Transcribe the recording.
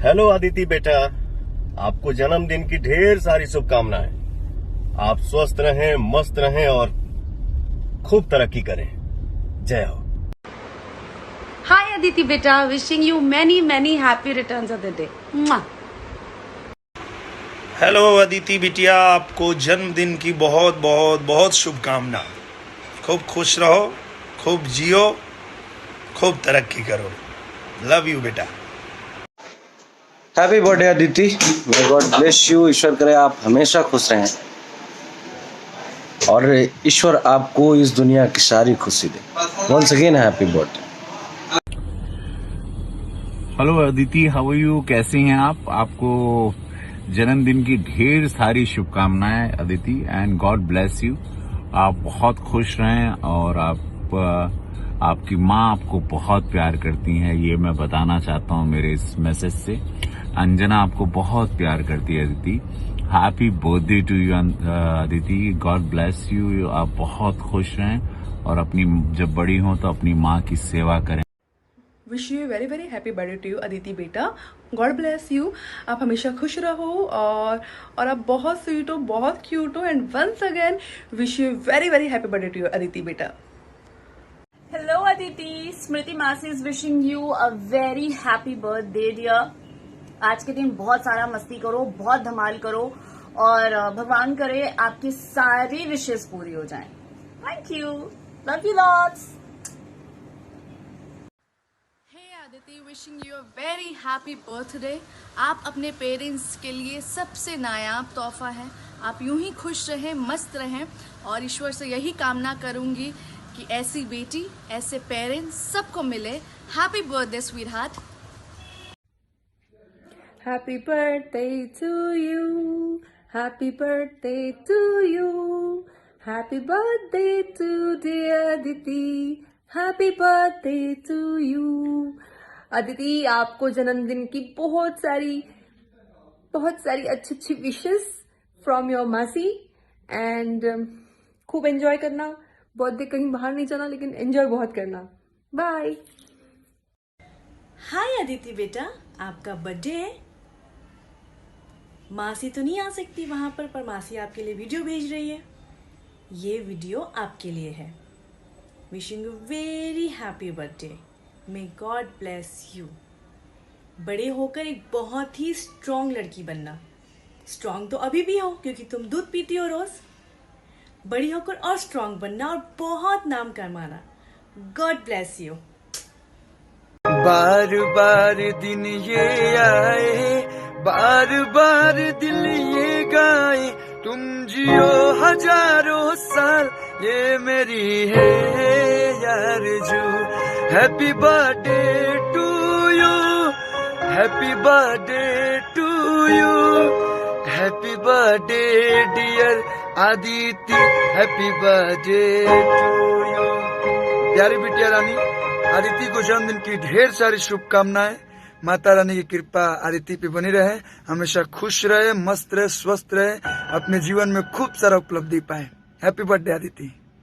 Hello Aditi बेटा, आपको जन्मदिन की ढेर सारी शुभकामनाएं। आप स्वस्थ रहें, मस्त रहें और खूब तरक्की करें। जय हो। Hi Aditi beta, wishing you many happy returns of the day. Mwah. Hello Aditi बिटिया, आपको जन्मदिन की बहुत बहुत बहुत शुभकामना। खूब खुश रहो, खूब जियो, खूब तरक्की करो। लव यू बेटा। Happy birthday Aditi, may God bless you. ईश्वर करे आप हमेशा खुश रहें और ईश्वर आपको इस दुनिया की सारी खुशी दे। Once again happy birthday. Hello Aditi, how are you? कैसे हैं आप? आपको जन्मदिन की ढेर सारी शुभकामनाएं Aditi, and God bless you. आप बहुत खुश रहें और आपकी माँ आपको बहुत प्यार करती हैं, ये मैं बताना चाहता हूँ मेरे इस मैसेज से। अंजना आपको बहुत प्यार करती है Aditi. Happy birthday to you Aditi, God bless you. आप बहुत खुश रहें और अपनी जब बड़ी हो तो अपनी माँ की सेवा करें। Wish you very happy birthday to you Aditi बेटा। God bless you. आप हमेशा खुश रहो और आप बहुत स्वीट हो, बहुत क्यूट हो, and once again wish you very happy birthday to you Aditi बेटा। Hello Aditi, Smriti masi is wishing you a very happy birthday dear. आज के दिन बहुत सारा मस्ती करो, बहुत धमाल करो और भगवान करे आपकी सारी विशेष पूरी हो जाएं। Thank you, love you lots. Aditi, wishing you a very happy birthday. आप अपने पेरेंट्स के लिए सबसे नायाब तोहफा है। आप यूं ही खुश रहें, मस्त रहें और ईश्वर से यही कामना करूंगी कि ऐसी बेटी, ऐसे पेरेंट्स सबको मिले। Happy birthday sweetheart. Happy birthday to you, happy birthday to you, happy birthday to dear Aditi, happy birthday to you. Aditi, आपको जन्मदिन की बहुत सारी अच्छी wishes from your masi and खूब एंजॉय करना। बर्थडे कहीं बाहर नहीं जाना, लेकिन एंजॉय बहुत करना। बाय। हाय अदिति बेटा, आपका बर्थडे है। मासी तो नहीं आ सकती वहां पर मासी आपके लिए वीडियो भेज रही है। ये वीडियो आपके लिए है। Wishing you very happy birthday. May God bless you. बड़े होकर एक बहुत ही स्ट्रॉन्ग लड़की बनना। स्ट्रॉन्ग तो अभी भी हो क्योंकि तुम दूध पीती हो रोज। बड़ी होकर और स्ट्रॉन्ग बनना और बहुत नाम कमाना। God bless you. बार बार दिन ये आए, बार बार दिल ये गाए, तुम जियो हजारों साल, ये मेरी है आरज़ू। Happy birthday to you, happy birthday to you, happy birthday dear Aditi, happy birthday to you. प्यारी बिटिया रानी आदिति को जन्मदिन की ढेर सारी शुभकामनाएं। माता रानी की कृपा आदिति पे बनी रहे, हमेशा खुश रहे, मस्त रहे, स्वस्थ रहे, अपने जीवन में खूब सारा उपलब्धि पाए। Happy birthday Aditi.